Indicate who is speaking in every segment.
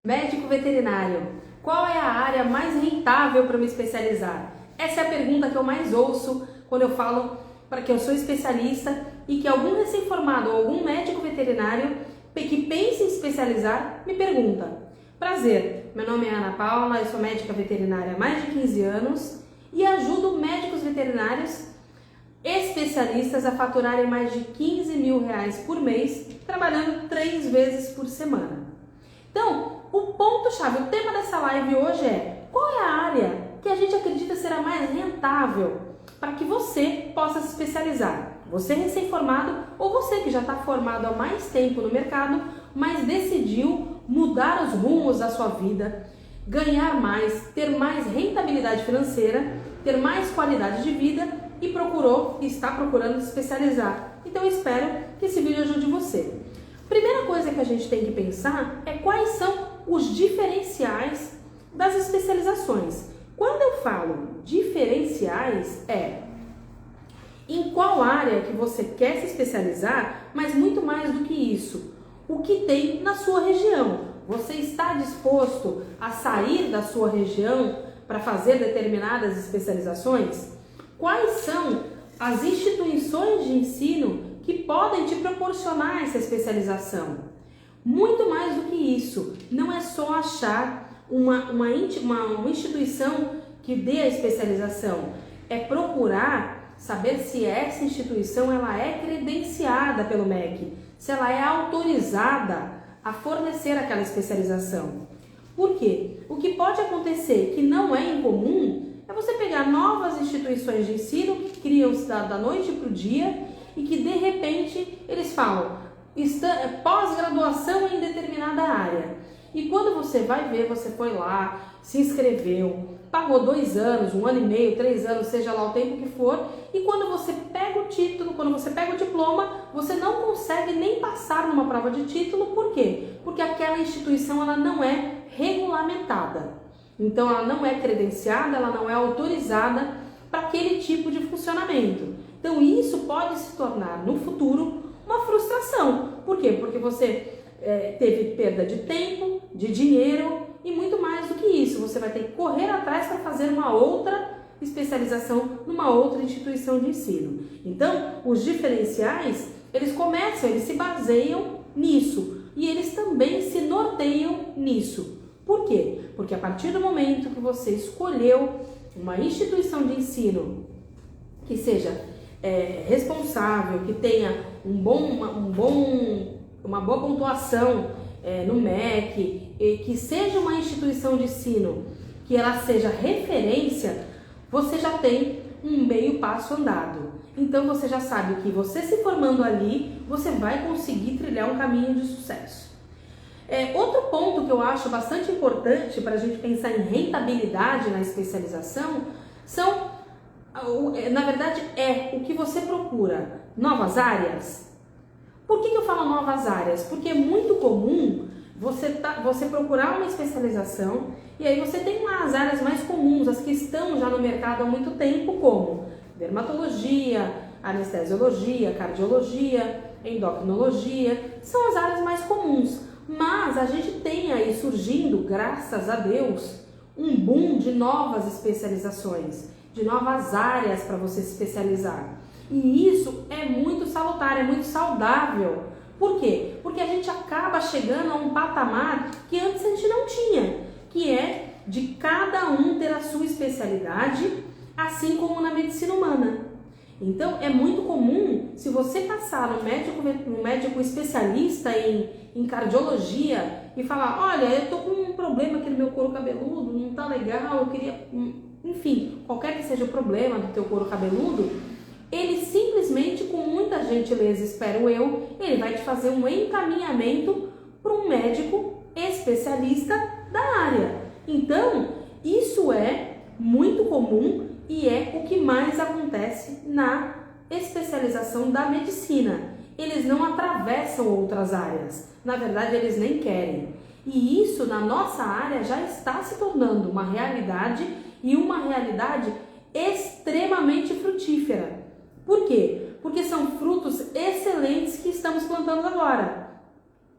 Speaker 1: Médico veterinário, qual é a área mais rentável para me especializar? Essa é a pergunta que eu mais ouço quando eu falo para que eu sou especialista e que algum recém-formado ou algum médico veterinário que pense em especializar me pergunta. Prazer, meu nome é Ana Paula, eu sou médica veterinária há mais de 15 anos e ajudo médicos veterinários especialistas a faturarem mais de R$15 mil por mês, trabalhando 3 vezes por semana. Então, o ponto-chave, o tema dessa live hoje é: qual é a área que a gente acredita ser a mais rentável para que você possa se especializar? Você recém-formado ou você que já está formado há mais tempo no mercado, mas decidiu mudar os rumos da sua vida, ganhar mais, ter mais rentabilidade financeira, ter mais qualidade de vida e está procurando se especializar. Então eu espero que esse vídeo ajude você. Primeira coisa que a gente tem que pensar é quais são os diferenciais das especializações. Quando eu falo diferenciais, em qual área que você quer se especializar, mas muito mais do que isso, o que tem na sua região. Você está disposto a sair da sua região para fazer determinadas especializações? Quais são as instituições de ensino que podem te proporcionar essa especialização? Muito mais do que isso, não é só achar uma instituição que dê a especialização, é procurar saber se essa instituição ela é credenciada pelo MEC, se ela é autorizada a fornecer aquela especialização. Por quê? O que pode acontecer, que não é incomum, é você pegar novas instituições de ensino que criam-se da noite para o dia e que de repente eles falam pós-graduação em determinada área. E quando você vai ver, você foi lá, se inscreveu, pagou 2 anos, 1 ano e meio, 3 anos, seja lá o tempo que for, e quando você pega o título, quando você pega o diploma, você não consegue nem passar numa prova de título. Por quê? Porque aquela instituição ela não é regulamentada. Então ela não é credenciada, ela não é autorizada para aquele tipo de funcionamento. Então isso pode se tornar no futuro uma frustração. Por quê? Porque você teve perda de tempo, de dinheiro e muito mais do que isso. Você vai ter que correr atrás para fazer uma outra especialização numa outra instituição de ensino. Então, os diferenciais, eles se baseiam nisso e eles também se norteiam nisso. Por quê? Porque a partir do momento que você escolheu uma instituição de ensino que seja responsável, que tenha uma boa pontuação no MEC, e que seja uma instituição de ensino que ela seja referência, você já tem um meio passo andado. Então você já sabe que você se formando ali, você vai conseguir trilhar um caminho de sucesso. Outro ponto que eu acho bastante importante para a gente pensar em rentabilidade na especialização na verdade, o que você procura. Novas áreas? Por que eu falo novas áreas? Porque é muito comum você procurar uma especialização e aí você tem lá as áreas mais comuns, as que estão já no mercado há muito tempo, como dermatologia, anestesiologia, cardiologia, endocrinologia, são as áreas mais comuns. Mas a gente tem aí surgindo, graças a Deus, um boom de novas especializações, de novas áreas para você se especializar. E isso é muito salutar, é muito saudável. Por quê? Porque a gente acaba chegando a um patamar que antes a gente não tinha, que é de cada um ter a sua especialidade, assim como na medicina humana. Então é muito comum, se você passar no médico especialista em cardiologia e falar: olha, eu tô com um problema aqui no meu couro cabeludo, não tá legal, eu queria... Enfim, qualquer que seja o problema do teu couro cabeludo, ele simplesmente, com muita gentileza, espero eu, ele vai te fazer um encaminhamento para um médico especialista da área. Então, isso é muito comum e é o que mais acontece na especialização da medicina. Eles não atravessam outras áreas, na verdade eles nem querem. E isso na nossa área já está se tornando uma realidade e uma realidade extremamente frutífera. Por quê? Porque são frutos excelentes que estamos plantando agora.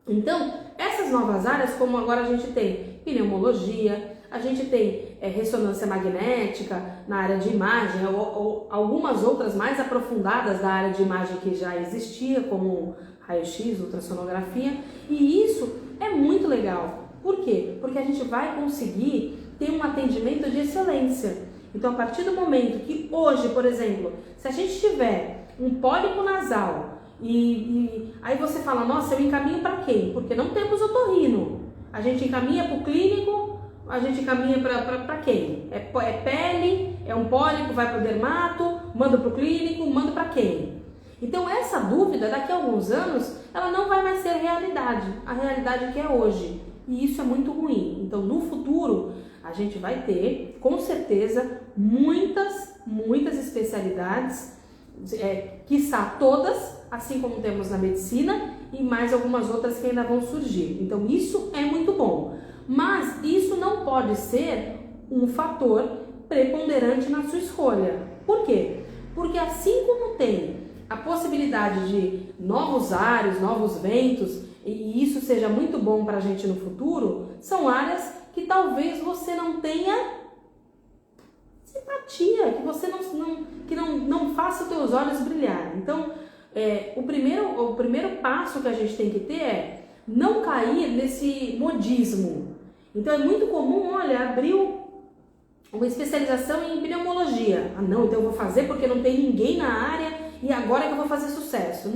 Speaker 1: Então, essas novas áreas, como agora a gente tem pneumologia, a gente tem ressonância magnética na área de imagem, ou algumas outras mais aprofundadas da área de imagem que já existia, como raio-x, ultrassonografia, e isso é muito legal. Por quê? Porque a gente vai conseguir ter um atendimento de excelência. Então, a partir do momento que hoje, por exemplo, se a gente tiver um pólipo nasal e aí você fala, nossa, eu encaminho para quem? Porque não temos otorrino. A gente encaminha para o clínico, a gente encaminha para quem? É pele, é um pólipo, vai para o dermato, manda para o clínico, manda para quem? Então, essa dúvida, daqui a alguns anos, ela não vai mais ser realidade, a realidade que é hoje. E isso é muito ruim. Então, no futuro, a gente vai ter, com certeza, muitas especialidades, quiçá todas, assim como temos na medicina, e mais algumas outras que ainda vão surgir. Então, isso é muito bom. Mas isso não pode ser um fator preponderante na sua escolha. Por quê? Porque assim como tem a possibilidade de novos ares, novos ventos, e isso seja muito bom para a gente no futuro, são áreas que talvez você não tenha simpatia, que você não faça os teus olhos brilhar. Então, o primeiro passo que a gente tem que ter é não cair nesse modismo. Então, é muito comum, olha, abriu uma especialização em pneumologia. Ah, não, então eu vou fazer porque não tem ninguém na área e agora é que eu vou fazer sucesso.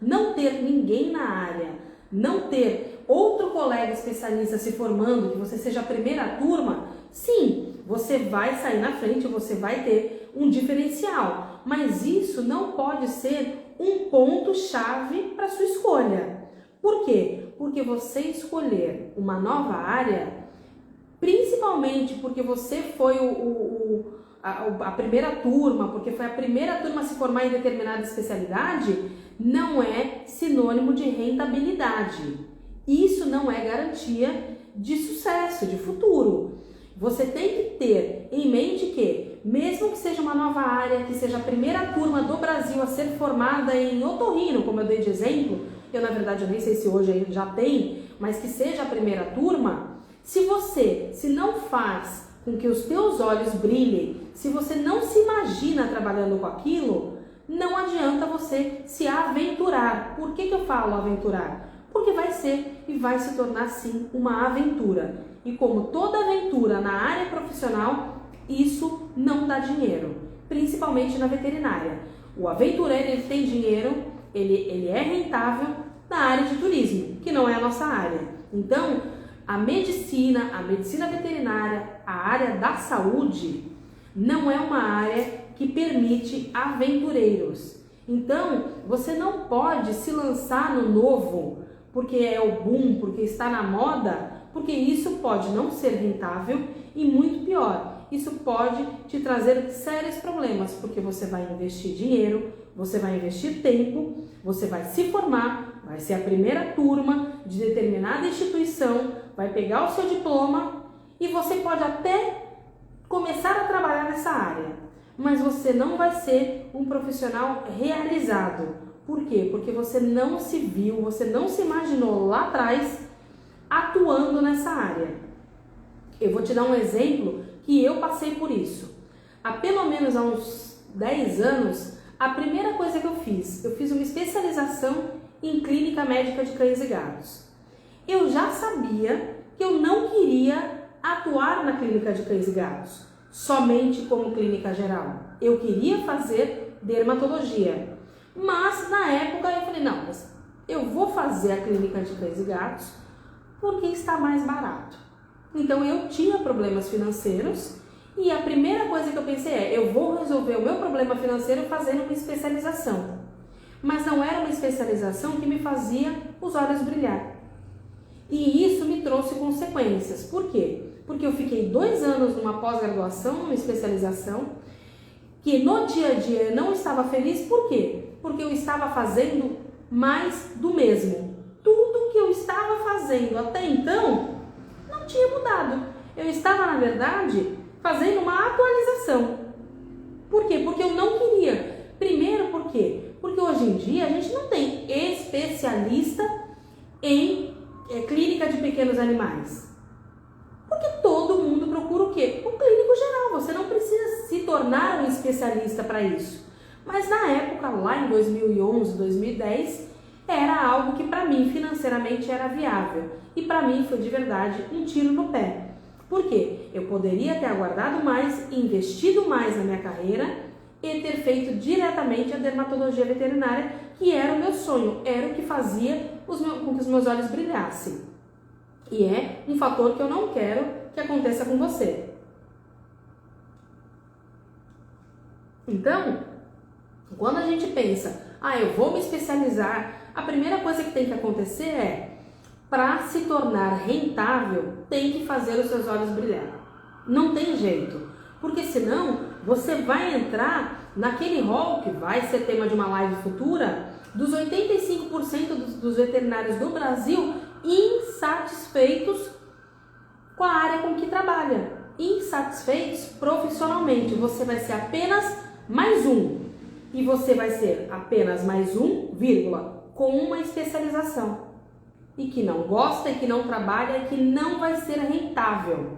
Speaker 1: Não ter ninguém na área, não ter outro colega especialista se formando, que você seja a primeira turma, sim, você vai sair na frente, você vai ter um diferencial, mas isso não pode ser um ponto-chave para sua escolha. Por quê? Porque você escolher uma nova área, principalmente porque você foi a primeira turma, porque foi a primeira turma a se formar em determinada especialidade, não é sinônimo de rentabilidade. Isso não é garantia de sucesso, de futuro. Você tem que ter em mente que, mesmo que seja uma nova área, que seja a primeira turma do Brasil a ser formada em otorrino, como eu dei de exemplo, eu na verdade eu nem sei se hoje já tem, mas que seja a primeira turma, se não faz com que os teus olhos brilhem, se você não se imagina trabalhando com aquilo, não adianta você se aventurar. Por que eu falo aventurar? Porque vai ser e vai se tornar sim uma aventura. E como toda aventura na área profissional, isso não dá dinheiro, principalmente na veterinária. O aventureiro ele tem dinheiro, ele é rentável na área de turismo, que não é a nossa área. Então, a medicina veterinária, a área da saúde, não é uma área que permite aventureiros. Então, você não pode se lançar no novo porque é o boom, porque está na moda, porque isso pode não ser rentável e muito pior, isso pode te trazer sérios problemas, porque você vai investir dinheiro, você vai investir tempo, você vai se formar, vai ser a primeira turma de determinada instituição, vai pegar o seu diploma e você pode até começar a trabalhar nessa área, mas você não vai ser um profissional realizado. Por quê? Porque você não se viu, você não se imaginou lá atrás atuando nessa área. Eu vou te dar um exemplo que eu passei por isso. Há pelo menos uns 10 anos, a primeira coisa que eu fiz uma especialização em clínica médica de cães e gatos. Eu já sabia que eu não queria atuar na clínica de cães e gatos, somente como clínica geral. Eu queria fazer dermatologia. Mas na época eu falei, não, mas eu vou fazer a clínica de cães e gatos porque está mais barato. Então eu tinha problemas financeiros e a primeira coisa que eu pensei eu vou resolver o meu problema financeiro fazendo uma especialização. Mas não era uma especialização que me fazia os olhos brilhar. E isso me trouxe consequências. Por quê? Porque eu fiquei 2 anos numa pós-graduação, numa especialização, que no dia a dia eu não estava feliz. Por quê? Porque eu estava fazendo mais do mesmo. Tudo que eu estava fazendo até então não tinha mudado. Eu estava, na verdade, fazendo uma atualização. Por quê? Porque eu não queria. Primeiro, por quê? Porque hoje em dia a gente não tem especialista em clínica de pequenos animais? Porque todo mundo procura o quê? Um clínico geral. Você não precisa se tornar um especialista para isso. Mas na época, lá em 2011, 2010, era algo que para mim financeiramente era viável. E para mim foi de verdade um tiro no pé. Por quê? Eu poderia ter aguardado mais, investido mais na minha carreira e ter feito diretamente a dermatologia veterinária, que era o meu sonho, era o que fazia com que os meus olhos brilhassem. E é um fator que eu não quero que aconteça com você. Então, quando a gente pensa, eu vou me especializar, a primeira coisa que tem que acontecer é, para se tornar rentável, tem que fazer os seus olhos brilhar. Não tem jeito, porque senão você vai entrar naquele rol que vai ser tema de uma live futura, dos 85% dos veterinários do Brasil insatisfeitos com a área com que trabalha, insatisfeitos profissionalmente. Você vai ser apenas mais um, e você vai ser apenas mais um, vírgula, com uma especialização, e que não gosta, e que não trabalha, e que não vai ser rentável.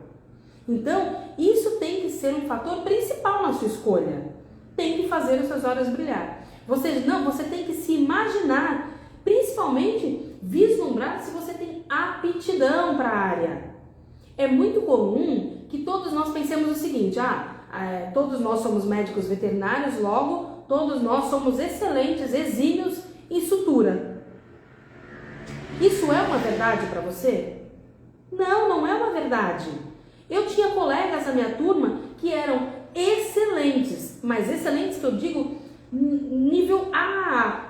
Speaker 1: Então, isso tem que ser um fator principal na sua escolha. Tem que fazer os seus olhos brilhar. Você tem que se imaginar, principalmente vislumbrar se você tem aptidão para a área. É muito comum que todos nós pensemos o seguinte, todos nós somos médicos veterinários, logo todos nós somos excelentes, exímios em sutura. Isso é uma verdade para você? Não, não é uma verdade. Eu tinha colegas na minha turma que eram excelentes, mas excelentes que eu digo nível A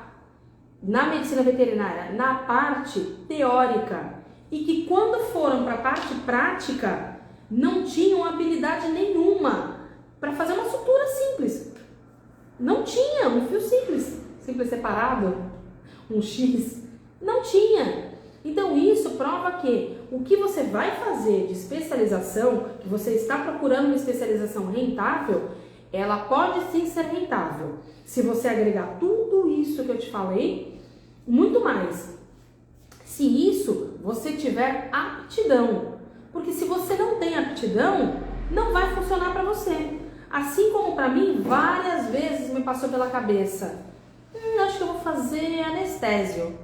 Speaker 1: na medicina veterinária, na parte teórica, e que quando foram para a parte prática não tinham habilidade nenhuma para fazer uma sutura simples. Não tinha um fio simples separado, um X, não tinha. Então isso prova que o que você vai fazer de especialização, que você está procurando uma especialização rentável, ela pode sim ser rentável, se você agregar tudo isso que eu te falei, muito mais. Se isso você tiver aptidão, porque se você não tem aptidão, não vai funcionar para você. Assim como para mim, várias vezes me passou pela cabeça, acho que eu vou fazer anestésio.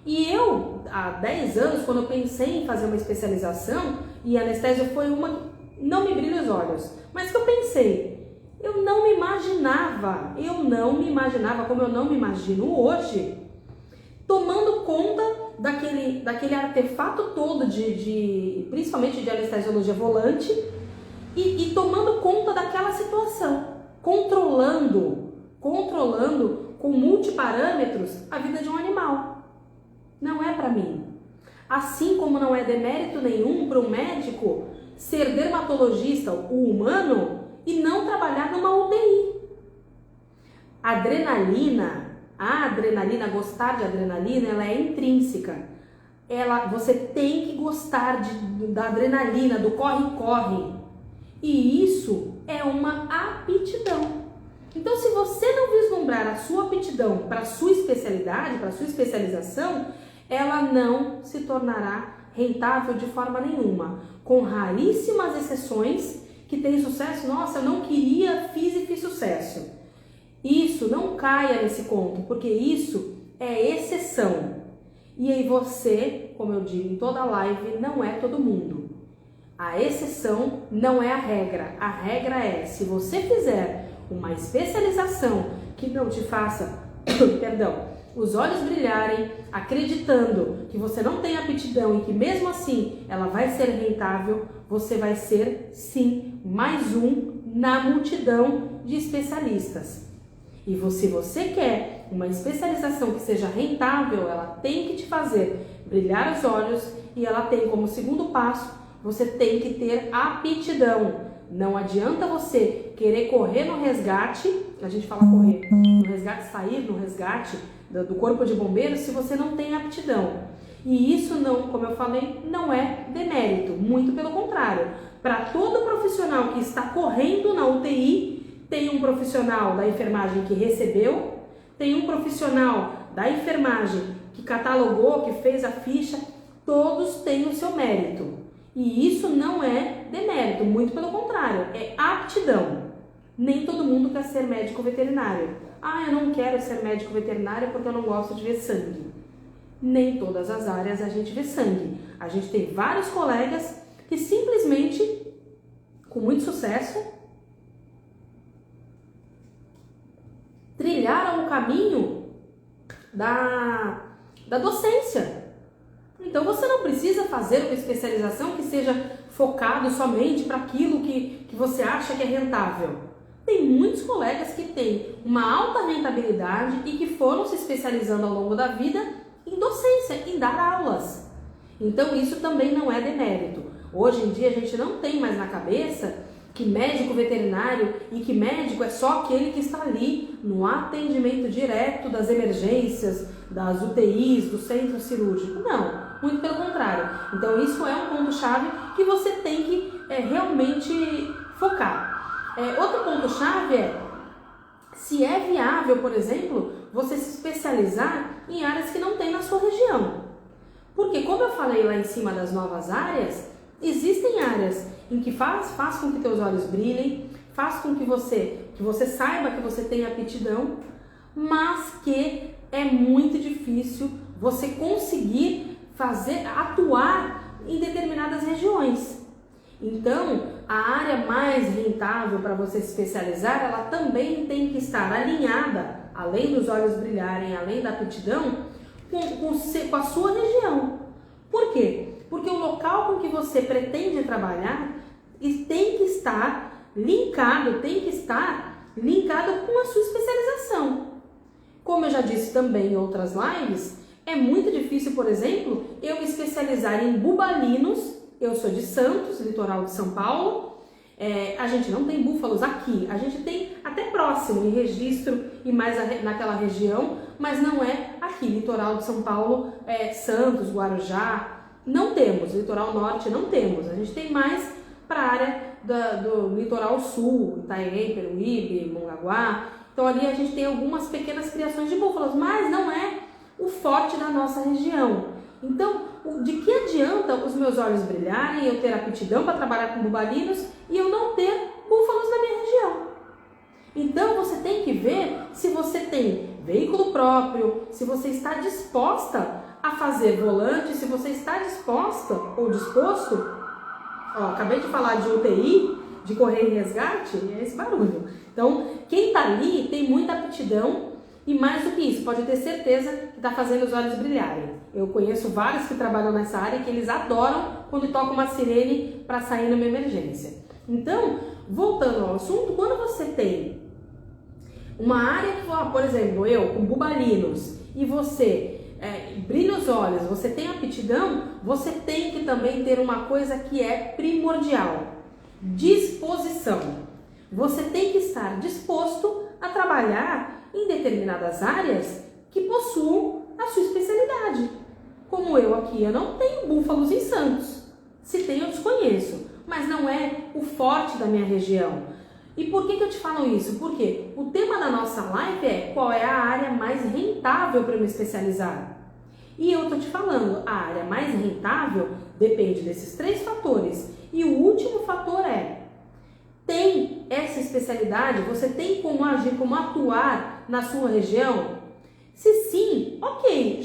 Speaker 1: E eu, há 10 anos, quando eu pensei em fazer uma especialização, e anestésio foi uma que não me brilha os olhos, mas que eu pensei, eu não me imaginava, como eu não me imagino hoje, tomando conta daquele artefato todo, principalmente de anestesiologia volante, e tomando conta daquela situação, controlando com multiparâmetros a vida de um animal. Não é para mim. Assim como não é demérito nenhum para um médico ser dermatologista, o humano, e não trabalhar numa UTI. A adrenalina, gostar de adrenalina, ela é intrínseca. Você tem que gostar da adrenalina, do corre-corre. E isso é uma aptidão. Então, se você não vislumbrar a sua aptidão para a sua especialidade, para a sua especialização, ela não se tornará rentável de forma nenhuma. Com raríssimas exceções que tem sucesso, nossa, eu não queria, fiz sucesso. Isso, não caia nesse conto, porque isso é exceção. E aí você, como eu digo em toda live, não é todo mundo. A exceção não é a regra. A regra é, se você fizer uma especialização que não te faça, os olhos brilharem, acreditando que você não tem aptidão e que mesmo assim ela vai ser rentável, você vai ser sim mais um na multidão de especialistas. E se você quer uma especialização que seja rentável, ela tem que te fazer brilhar os olhos, e ela tem como segundo passo, você tem que ter aptidão. Não adianta você querer correr no resgate, a gente fala correr no resgate, sair no resgate do corpo de bombeiros, se você não tem aptidão. E isso não, como eu falei, não é demérito, muito pelo contrário. Para todo profissional que está correndo na UTI, tem um profissional da enfermagem que recebeu, tem um profissional da enfermagem que catalogou, que fez a ficha, todos têm o seu mérito. E isso não é demérito, muito pelo contrário, é aptidão. Nem todo mundo quer ser médico veterinário. Ah, eu não quero ser médico veterinário porque eu não gosto de ver sangue. Nem todas as áreas a gente vê sangue. A gente tem vários colegas que simplesmente, com muito sucesso, trilharam o caminho da docência. Então você não precisa fazer uma especialização que seja focado somente para aquilo que você acha que é rentável. Tem muitos colegas que têm uma alta rentabilidade e que foram se especializando ao longo da vida em docência, em dar aulas. Então isso também não é demérito. Hoje em dia a gente não tem mais na cabeça que médico veterinário e que médico é só aquele que está ali no atendimento direto das emergências, das UTIs, do centro cirúrgico. Não, muito pelo contrário. Então isso é um ponto-chave que você tem que realmente focar. Outro ponto-chave é se é viável, por exemplo, você se especializar em áreas que não tem na sua região. Porque, como eu falei lá em cima das novas áreas, existem áreas em que faz com que teus olhos brilhem, faz com que você saiba que você tem aptidão, mas que é muito difícil você conseguir atuar em determinadas regiões. Então, a área mais rentável para você se especializar, ela também tem que estar alinhada, além dos olhos brilharem, além da aptidão, com a sua região. Por quê? Porque o local com que você pretende trabalhar tem que estar linkado com a sua especialização. Como eu já disse também em outras lives, é muito difícil, por exemplo, eu me especializar em bubalinos. Eu sou de Santos, litoral de São Paulo. A gente não tem búfalos aqui, a gente tem até próximo, em registro e mais naquela região, mas não é aqui, litoral de São Paulo, Santos, Guarujá, não temos, litoral norte não temos, a gente tem mais para a área do litoral sul, Itaém, Peruíbe, Mongaguá, então ali a gente tem algumas pequenas criações de búfalos, mas não é o forte da nossa região. Então, de que adianta os meus olhos brilharem, eu ter aptidão para trabalhar com bubalinos e eu não ter búfalos na minha região? Então, você tem que ver se você tem veículo próprio, se você está disposta a fazer volante, se você está disposta ou disposto. Acabei de falar de UTI, de correr em resgate, é esse barulho. Então, quem está ali tem muita aptidão e mais do que isso, pode ter certeza que está fazendo os olhos brilharem. Eu conheço vários que trabalham nessa área e que eles adoram quando toca uma sirene para sair numa emergência. Então, voltando ao assunto, quando você tem uma área que, por exemplo, eu com bubalinos e você brilha os olhos, você tem aptidão, você tem que também ter uma coisa que é primordial: disposição. Você tem que estar disposto a trabalhar em determinadas áreas que possuam a sua especialidade. Como eu aqui, eu não tenho búfalos em Santos. Se tem, eu desconheço, mas não é o forte da minha região. E por que eu te falo isso? Porque o tema da nossa live é qual é a área mais rentável para eu me especializar. E eu estou te falando, a área mais rentável depende desses 3 fatores. E o último fator tem essa especialidade? Você tem como agir, como atuar na sua região? Se sim, ok,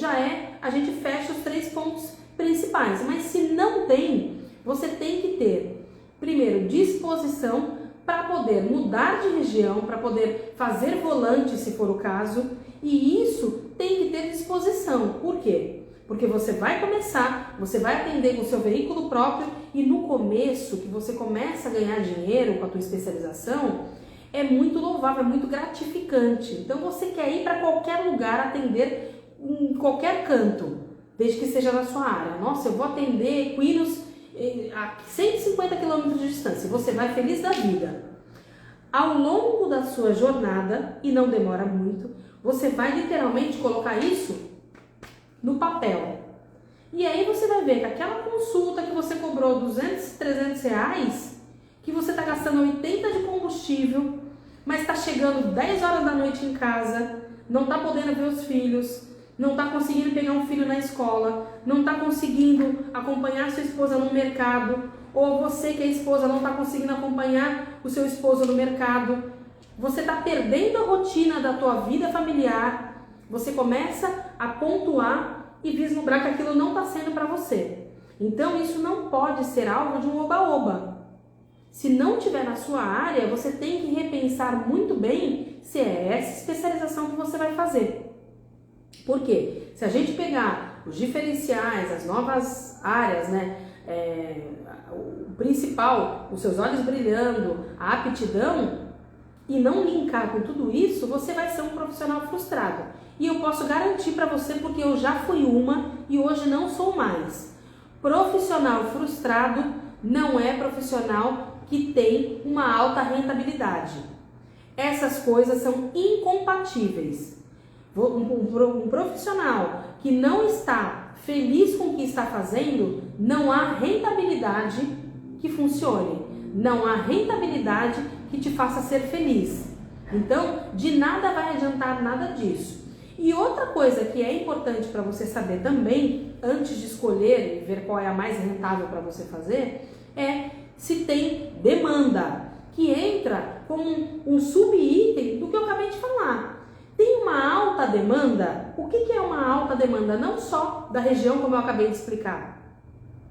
Speaker 1: a gente fecha os 3 pontos principais. Mas se não tem, você tem que ter, primeiro, disposição para poder mudar de região, para poder fazer volante, se for o caso, e isso tem que ter disposição. Por quê? Porque você vai começar, você vai atender com o seu veículo próprio e no começo, que você começa a ganhar dinheiro com a tua especialização, é muito louvável, é muito gratificante. Então você quer ir para qualquer lugar, atender em qualquer canto, desde que seja na sua área. Nossa, eu vou atender equinos a 150 km de distância, você vai feliz da vida. Ao longo da sua jornada, e não demora muito, você vai literalmente colocar isso no papel. E aí você vai ver que aquela consulta que você cobrou 200, 300 reais, que você está gastando 80 de combustível, mas está chegando 10 horas da noite em casa, não está podendo ver os filhos, não está conseguindo pegar um filho na escola, não está conseguindo acompanhar sua esposa no mercado, ou você que é esposa não está conseguindo acompanhar o seu esposo no mercado, você está perdendo a rotina da tua vida familiar, você começa a pontuar e vislumbrar que aquilo não está sendo para você. Então isso não pode ser algo de um oba-oba. Se não tiver na sua área, você tem que repensar muito bem se é essa especialização que você vai fazer. Por quê? Se a gente pegar os diferenciais, as novas áreas, né, o principal, os seus olhos brilhando, a aptidão, e não linkar com tudo isso, você vai ser um profissional frustrado. E eu posso garantir para você, porque eu já fui uma e hoje não sou mais. Profissional frustrado não é profissional que tem uma alta rentabilidade. Essas coisas são incompatíveis. Um profissional que não está feliz com o que está fazendo, não há rentabilidade que funcione. Não há rentabilidade que te faça ser feliz. Então, de nada vai adiantar nada disso. E outra coisa que é importante para você saber também, antes de escolher e ver qual é a mais rentável para você fazer, é se tem demanda, que entra como um sub-item do que eu acabei de falar. Tem uma alta demanda? O que é uma alta demanda? Não só da região, como eu acabei de explicar,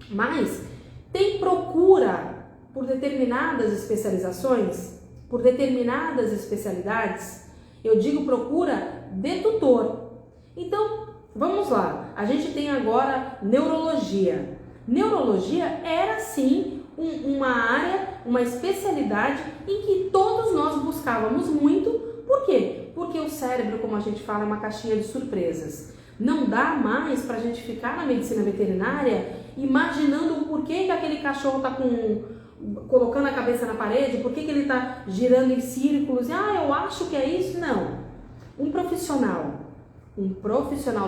Speaker 1: mas tem procura por determinadas especializações, por determinadas especialidades. Eu digo procura de tutor. Então, vamos lá. A gente tem agora neurologia. Neurologia era sim uma área, uma especialidade em que todos nós buscávamos muito. Por quê? Porque o cérebro, como a gente fala, é uma caixinha de surpresas. Não dá mais para a gente ficar na medicina veterinária imaginando o porquê que aquele cachorro está colocando a cabeça na parede, por que ele está girando em círculos, e eu acho que é isso. Não. Um profissional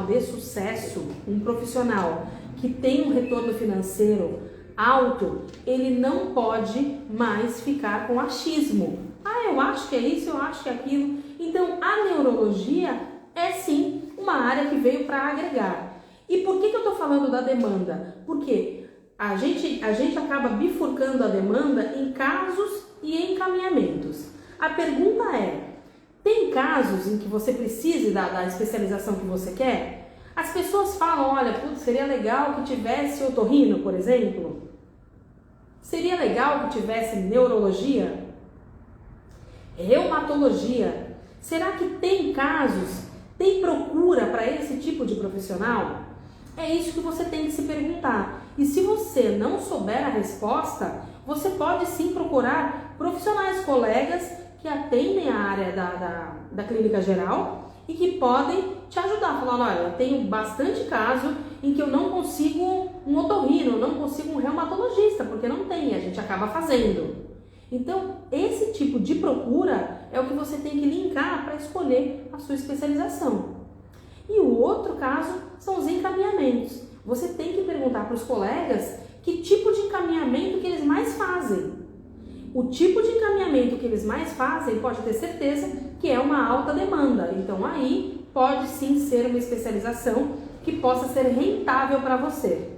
Speaker 1: de sucesso, um profissional que tem um retorno financeiro alto, ele não pode mais ficar com achismo. Eu acho que é isso, eu acho que é aquilo. Então, a neurologia é sim uma área que veio para agregar. E por que eu estou falando da demanda? Porque a gente acaba bifurcando a demanda em casos e encaminhamentos. A pergunta é, tem casos em que você precise da especialização que você quer? As pessoas falam, olha, seria legal que tivesse otorrino, por exemplo. Seria legal que tivesse neurologia, reumatologia. Será que tem casos, tem procura para esse tipo de profissional? É isso que você tem que se perguntar. E se você não souber a resposta, você pode sim procurar profissionais, colegas que atendem a área da clínica geral e que podem te ajudar, falando, olha, eu tenho bastante caso em que eu não consigo um otorrino, não consigo um reumatologista, porque não tem, a gente acaba fazendo. Então, esse tipo de procura é o que você tem que linkar para escolher a sua especialização. E o outro caso são os encaminhamentos. Você tem que perguntar para os colegas que tipo de encaminhamento que eles mais fazem. O tipo de encaminhamento que eles mais fazem, pode ter certeza que é uma alta demanda. Então aí pode sim ser uma especialização que possa ser rentável para você.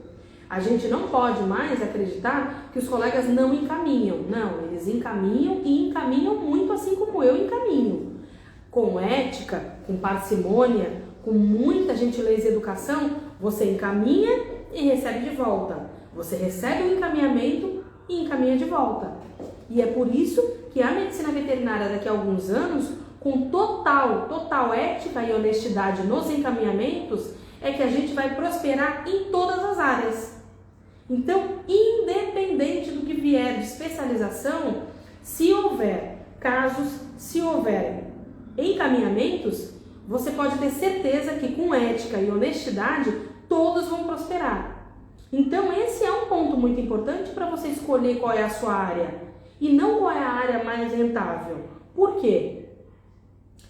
Speaker 1: A gente não pode mais acreditar que os colegas não encaminham. Não, eles encaminham e encaminham muito, assim como eu encaminho. Com ética, com parcimônia, com muita gentileza e educação, você encaminha e recebe de volta. Você recebe o encaminhamento e encaminha de volta. E é por isso que a medicina veterinária daqui a alguns anos, com total ética e honestidade nos encaminhamentos, é que a gente vai prosperar em todas as áreas. Então, independente do que vier de especialização, se houver casos, se houver encaminhamentos, você pode ter certeza que com ética e honestidade, todos vão prosperar. Então, esse é um ponto muito importante para você escolher qual é a sua área e não qual é a área mais rentável. Por quê?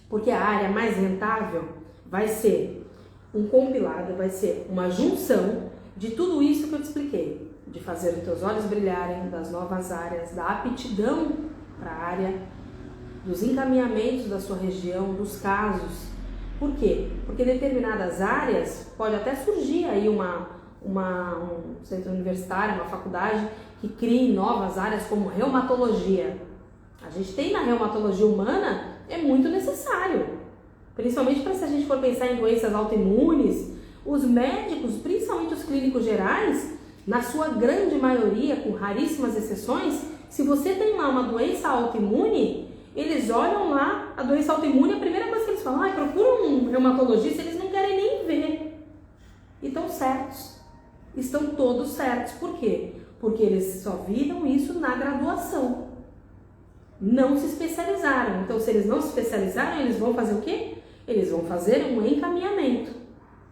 Speaker 1: Porque a área mais rentável vai ser um compilado, vai ser uma junção de tudo isso que eu te expliquei, de fazer os teus olhos brilharem, das novas áreas, da aptidão para a área, dos encaminhamentos da sua região, dos casos, Por quê? Porque determinadas áreas pode até surgir aí um centro universitário, uma faculdade que crie novas áreas como reumatologia. A gente tem na reumatologia humana, é muito necessário. Principalmente para se a gente for pensar em doenças autoimunes, os médicos, principalmente os clínicos gerais, na sua grande maioria, com raríssimas exceções, se você tem lá uma doença autoimune, eles olham lá a doença autoimune, a primeira coisa que eles falam, procura um reumatologista, eles não querem nem ver. E estão certos. Estão todos certos. Por quê? Porque eles só viram isso na graduação. Não se especializaram. Então, se eles não se especializaram, eles vão fazer o quê? Eles vão fazer um encaminhamento.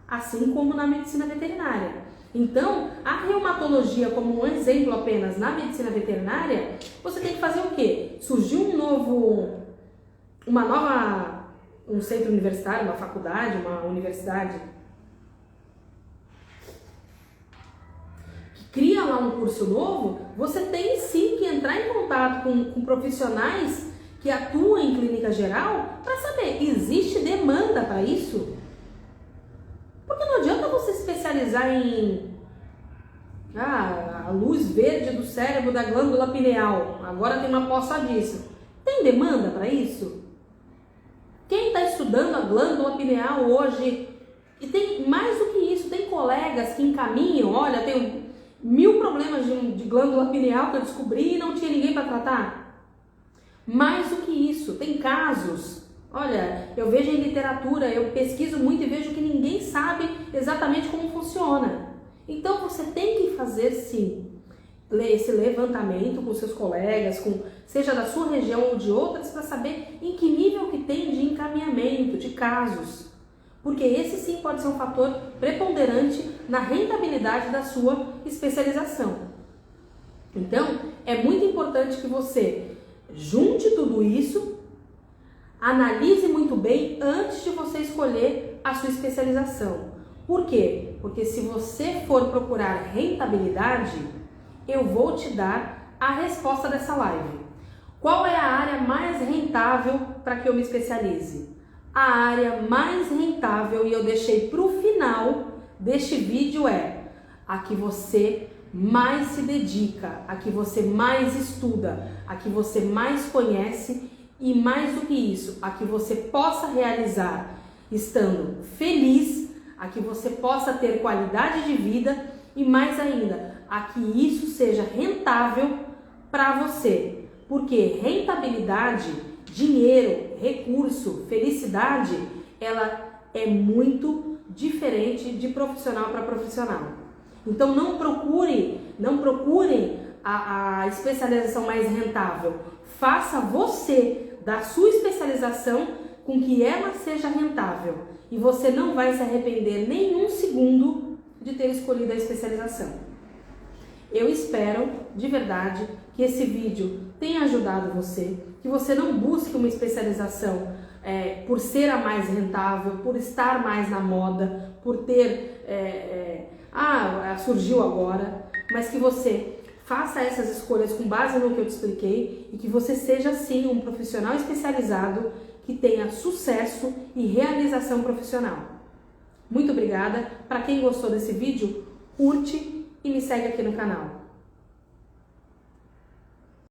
Speaker 1: Assim como na medicina veterinária. Então, a reumatologia, como um exemplo apenas na medicina veterinária, você tem que fazer o quê? Surgiu um centro universitário, uma faculdade, uma universidade, que cria lá um curso novo, você tem sim que entrar em contato com profissionais que atuam em clínica geral para saber, existe demanda para isso? Porque não adianta você especializar em a luz verde do cérebro da glândula pineal. Agora tem uma pós só disso. Tem demanda para isso? Quem está estudando a glândula pineal hoje, e tem mais do que isso, tem colegas que encaminham, olha, tenho 1000 problemas de glândula pineal que eu descobri e não tinha ninguém para tratar. Mais do que isso, tem casos. Olha, eu vejo em literatura, eu pesquiso muito e vejo que ninguém sabe exatamente como funciona. Então você tem que fazer sim esse levantamento com seus colegas, seja da sua região ou de outras, para saber em que nível que tem de encaminhamento, de casos. Porque esse sim pode ser um fator preponderante na rentabilidade da sua especialização. Então, é muito importante que você junte tudo isso, analise muito bem antes de você escolher a sua especialização. Por quê? Porque se você for procurar rentabilidade, eu vou te dar a resposta dessa live. Qual é a área mais rentável para que eu me especialize? A área mais rentável, e eu deixei para o final deste vídeo, é a que você mais se dedica, a que você mais estuda, a que você mais conhece e, mais do que isso, a que você possa realizar estando feliz, a que você possa ter qualidade de vida e, mais ainda, a que isso seja rentável para você. Porque rentabilidade, dinheiro, recurso, felicidade, ela é muito diferente de profissional para profissional. Então não procurem a especialização mais rentável. Faça você da sua especialização com que ela seja rentável. E você não vai se arrepender nem um segundo de ter escolhido a especialização. Eu espero, de verdade, que esse vídeo tenha ajudado você, que você não busque uma especialização por ser a mais rentável, por estar mais na moda, por ter... surgiu agora, mas que você faça essas escolhas com base no que eu te expliquei e que você seja, sim, um profissional especializado que tenha sucesso e realização profissional. Muito obrigada. Para quem gostou desse vídeo, curte e me segue aqui no canal.